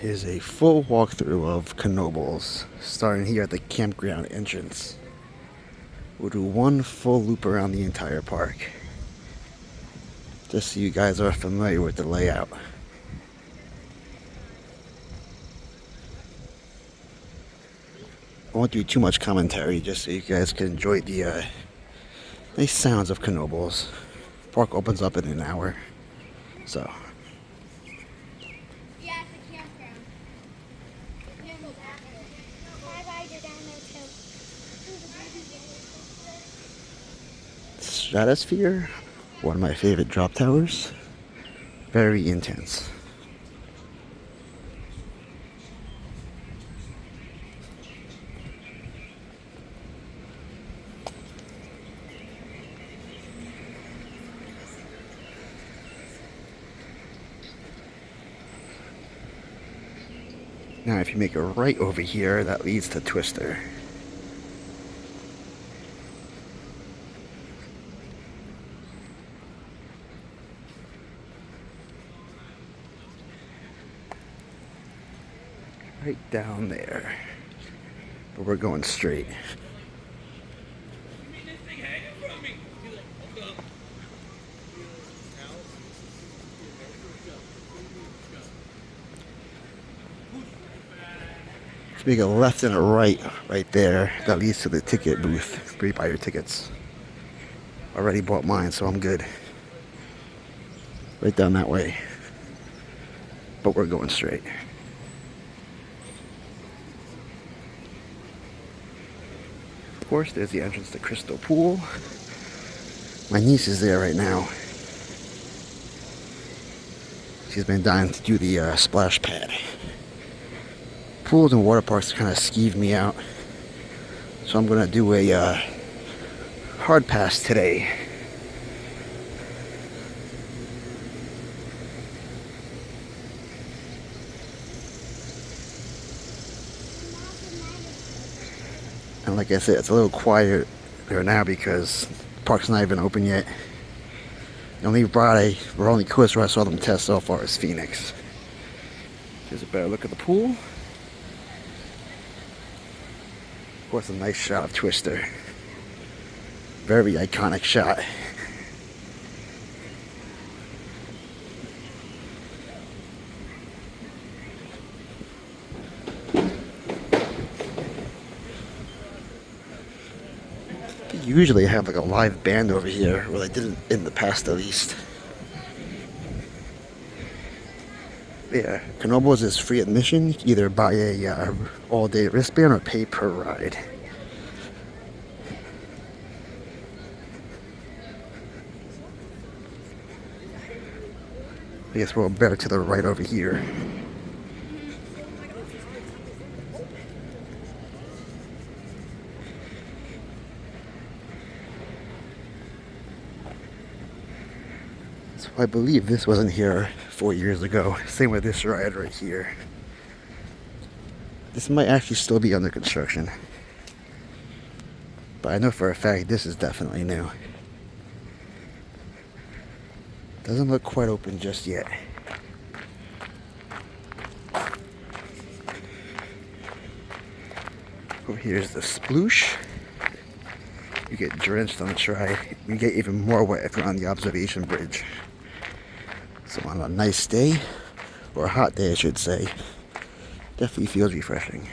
Here's a full walkthrough of Knoebels, starting here at the campground entrance. We'll do one full loop around the entire park, just so you guys are familiar with the layout. I won't do too much commentary, just so you guys can enjoy the nice sounds of Knoebels. Park opens up in an hour, so. Stratosphere, one of my favorite drop towers. Very intense. Now if you make a right over here, that leads to Twister. Right down there. But we're going straight. So we go left and a right there. That leads to the ticket booth where you buy your tickets. Already bought mine, so I'm good. Right down that way. But we're going straight. Of course, there's the entrance to Crystal Pool. My niece is there right now. She's been dying to do the splash pad. Pools and water parks kind of skeeve me out, so I'm gonna do a hard pass today. And like I said, it's a little quiet there now because the park's not even open yet. The only ride or only course where I saw them test so far is Phoenix. Here's a better look at the pool. Of course, a nice shot of Twister. Very iconic shot. They usually have like a live band over here, well, they didn't in the past at least. Yeah, Knoebels is free admission. You can either buy a all-day wristband or pay per ride. I guess we're better to the right over here. So I believe this wasn't here 4 years ago. Same with this ride right here. This might actually still be under construction. But I know for a fact this is definitely new. Doesn't look quite open just yet. Over here is the sploosh. You get drenched on the ride. You get even more wet if you're on the observation bridge. So on a nice day, or a hot day I should say, definitely feels refreshing.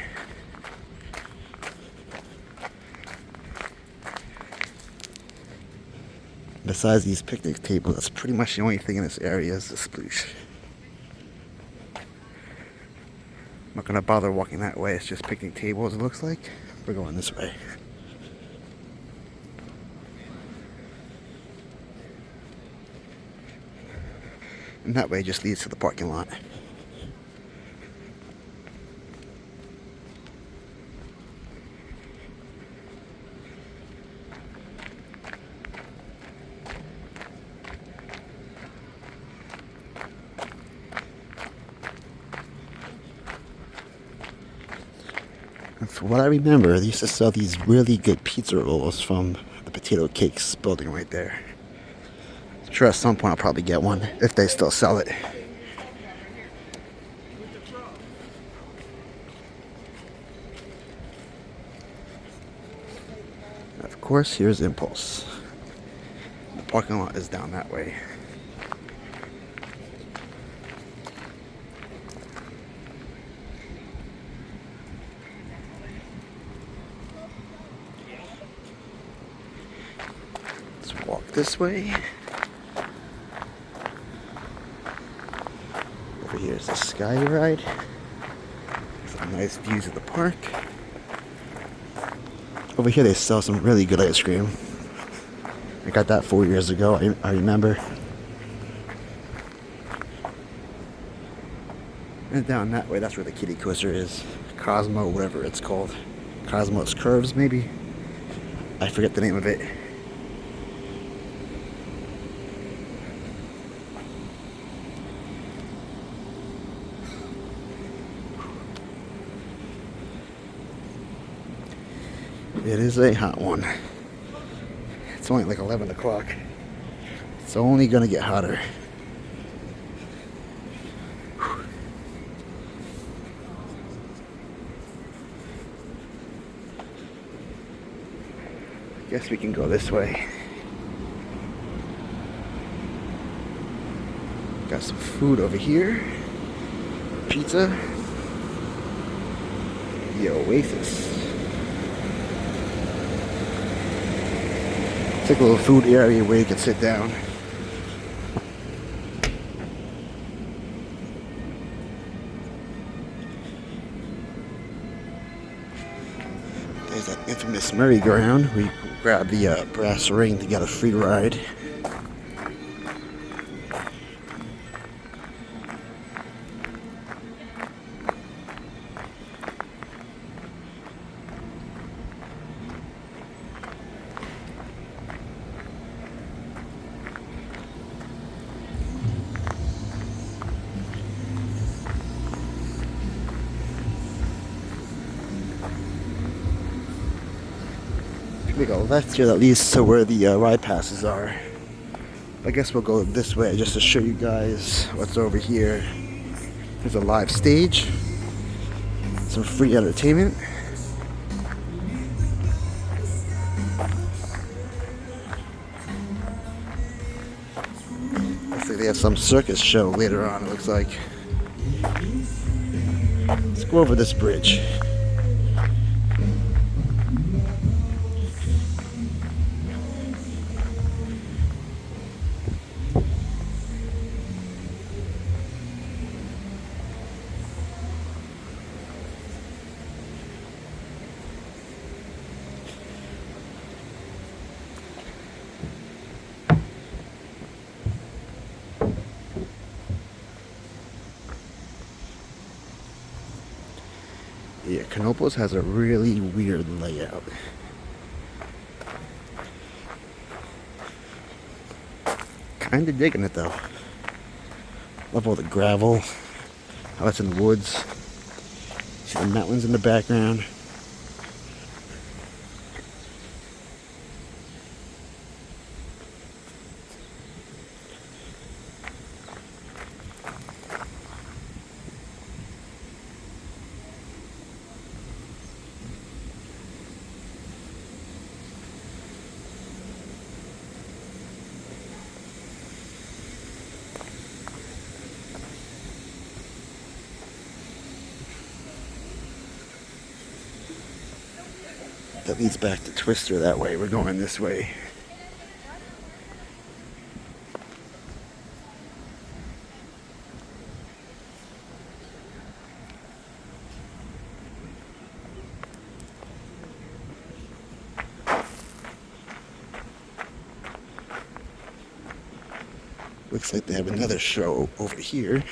Besides these picnic tables, that's pretty much the only thing in this area is the sploosh. I'm not gonna bother walking that way, it's just picnic tables it looks like. We're going this way. And that way just leads to the parking lot. And from what I remember, they used to sell these really good pizza rolls from the Potato Cakes building right there. I'm sure at some point I'll probably get one, if they still sell it. course, here's Impulse. The parking lot is down that way. Let's walk this way. Over here is the Sky Ride. Some nice views of the park. Over here they sell some really good ice cream. I got that 4 years ago, I remember. And down that way, that's where the kiddie coaster is. Cosmo, whatever it's called. Cosmos Curves, maybe? I forget the name of it. It is a hot one. It's only like 11 o'clock. It's only gonna get hotter. Guess we can go this way. Got some food over here. Pizza. The Oasis. It's like a little food area where you can sit down. There's that infamous merry-go-round where you grab the brass ring to get a free ride. We go left here that leads to where the ride passes are. I guess we'll go this way just to show you guys what's over here. There's a live stage, some free entertainment. Looks like they have some circus show later on, it looks like. Let's go over this bridge. Yeah, Knoebels has a really weird layout. Kinda digging it though. Love all the gravel, how it's in the woods. See the mountains in the background. That leads back to Twister that way. We're going this way. Looks like they have another show over here.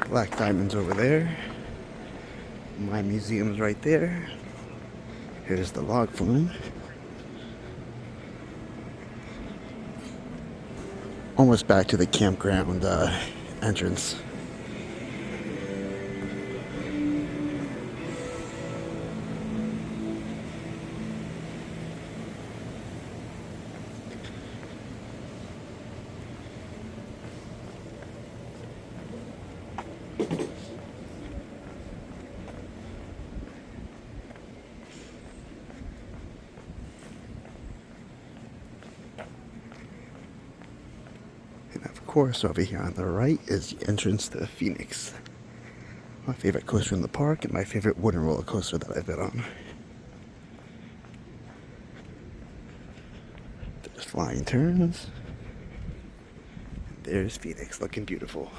Black Diamond's over there. My museum's right there. Here's the log flume. Almost back to the campground entrance. And of course, over here on the right is the entrance to the Phoenix. My favorite coaster in the park and my favorite wooden roller coaster that I've been on. There's flying turns. There's Phoenix looking beautiful.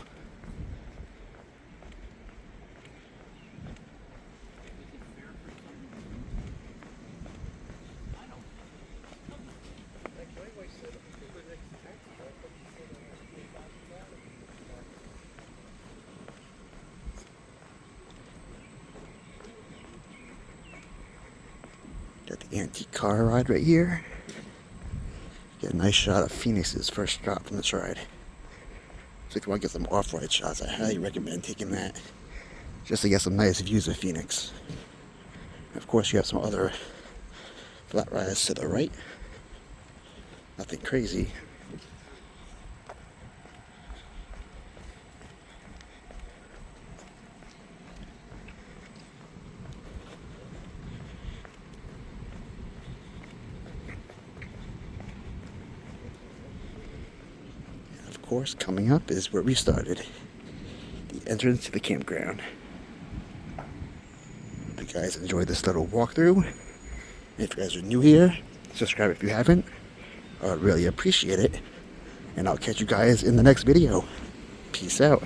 Got the antique car ride right here. Get a nice shot of Phoenix's first drop from this ride. So if you want to get some off-ride shots, I highly recommend taking that just to get some nice views of Phoenix. Of course, you have some other flat rides to the right. Nothing crazy. Of course, coming up is where we started. The entrance to the campground. Hope you guys enjoyed this little walkthrough. If you guys are new here, subscribe if you haven't. I would really appreciate it. And I'll catch you guys in the next video. Peace out.